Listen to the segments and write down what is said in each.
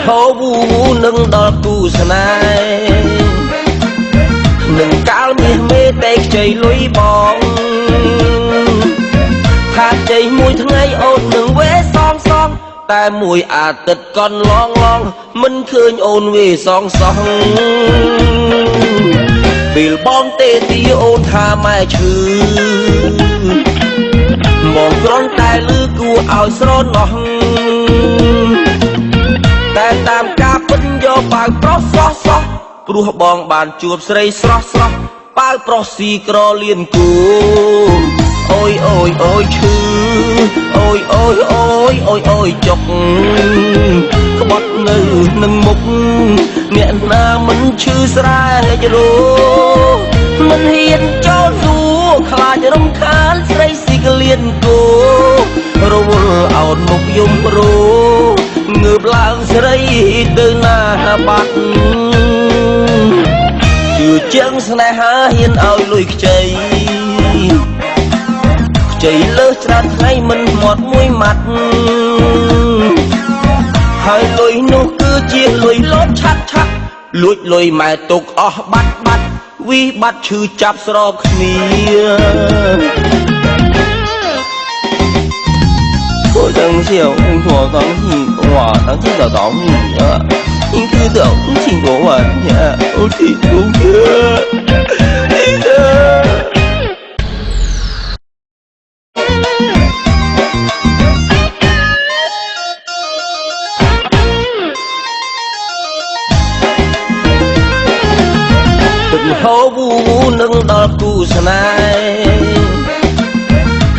ហូវនឹងដល់គូស្នេហ៍នឹងកាលមាសមេតែខ្ចីលុយបងថាជ័យមួយថ្ងៃអូននឹងវេសងសងតែមួយអាទិត្យកន់ឡងមិនឃើញអូនវេសងសងពេលបងទេទីអូនថាម៉ែឈឺមកគ្រាន់តែលឺគួរឲ្យស្រណោះតែតាមការពិតយកបើប្រុសស្រស់ព្រោះបងបានជួបស្រីស្រស់បើប្រុសស៊ីក្រលៀនគូអូយឈឺអូយចុកក្បត់នៅនឹងមុខអ្នកណាមិនឈឺស្រែករោមិនហ៊ានចូលសួរខ្លាចរំខានស្រីស៊ីកលៀនគូរវល់អោនមុខយំព្រោងើបឡើងស្រីទៅណាបាត់ជឿជាងស្នេហាហ៊ានឲ្យលុយខ្ចីលើសច្រើនថ្ងៃមិនមាត់មួយម៉ាត់ហើយលុយនោះគឺជាលុយលោតឆាត់លួចលុយម៉ែទុកអស់បាត់វិបាត់ឈឺចាប់ស្របគ្នា我等小乌托邦戏，哇，当记得到你啊，你可等经过晚年，我听不见，你的。ហូវនឹងដល់គូស្នេ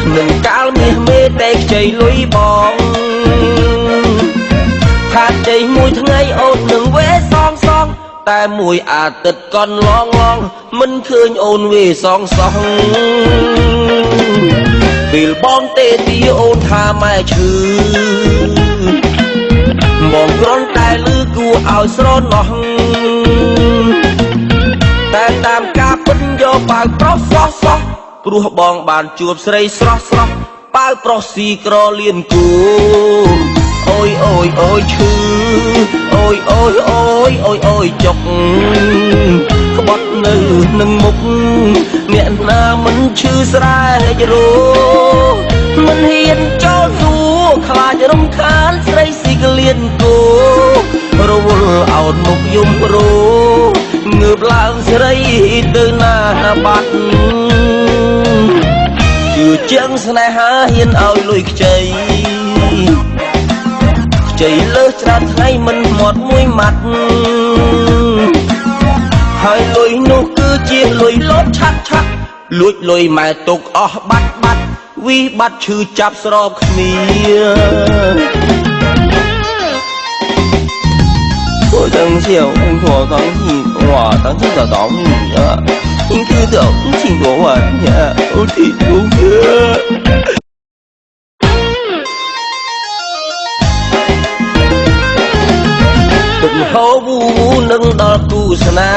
ហ៍នឹងកាលមាសមេតែខ្ចីលុយបងថាជ័យមួយថ្ងៃអូននឹងវេសងតែមួយអាទិត្យកន់ឡងមិនឃើញអូនវេសងសងពេលបងទេទីអូនថាម៉ែឈឺមកគ្រាន់តែលឺគួរឲ្យស្រណោះតែតាមការពិតយកបើប្រុសស្រស់ព្រោះបងបានជួបស្រីស្រស់បើប្រុសស៊ីក្រលៀនគូអូយឈឺអូយចុកក្បត់នៅនឹងមុខអ្នកណាមិនឈឺស្រែករោមិនហ៊ានចូលសួរខ្លាចរំខានស្រីស៊ីកលៀនគូរវល់អោនមុខយំព្រោងើបឡើងស្រីទៅណាបាត់ជឿជាងស្នេហាហ៊ានឲ្យលុយខ្ចីលើសច្រើនថ្ងៃមិនមាត់មួយម៉ាត់ហើយលុយនោះគឺជាលុយលោតឆាត់លួចលុយម៉ែទុកអស់បាត់វិបាត់ឈឺចាប់ស្របគ្នា我等小乌托邦戏，哇，当记得到你啊，你可等经过晚年，我听不见。ហូវនឹងដល់គូស្នេ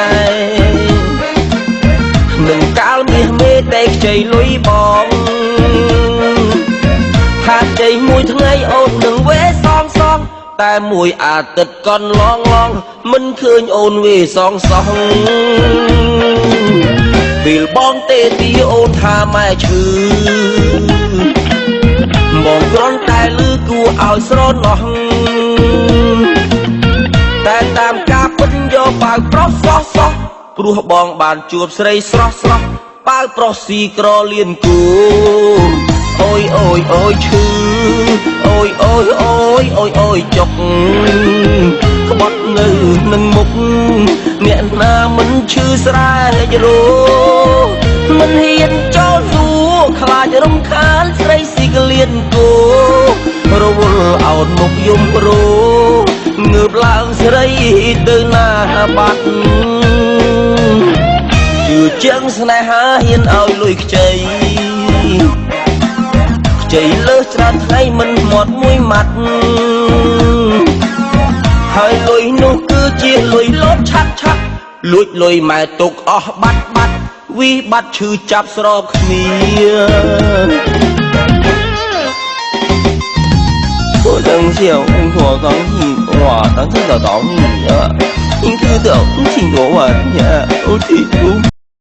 ហ៍នឹងកាលមាសមេតែខ្ចីលុយបងថាជ័យមួយថ្ងៃអូននឹងវេសងតែមួយអាទិត្យកន់ឡងមិនឃើញអូនវេសងសងពេលបងទេទីអូនថាម៉ែឈឺមកគ្រាន់តែលឺគួរឲ្យស្រណោះតែតាមការពិតយកបើប្រុសស្រស់ព្រោះបងបានជួបស្រីស្រស់បើប្រុសស៊ីក្រលៀនគូអូយឈឺអូយចុកក្បត់នៅនឹងមុខអ្នកណាមិនឈឺស្រែករោមិនហ៊ានចូលសួរខ្លាចរំខានស្រីស៊ីកលៀនគូរវល់អោនមុខយំព្រោងើបឡើងស្រីទៅណាបាត់ជឿជាងស្នេហាហ៊ានឲ្យលុយខ្ចីលើសច្រើនថ្ងៃមិនមាត់មួយម៉ាត់ហើយលុយនោះគឺជាលុយលោតឆាត់លួចលុយម៉ែទុកអស់បាត់វិបាត់ឈឺចាប់ស្របគ្នា我等小乌托邦戏，哇，哇，当真的当你呀，应该的，听我玩呀，我听不。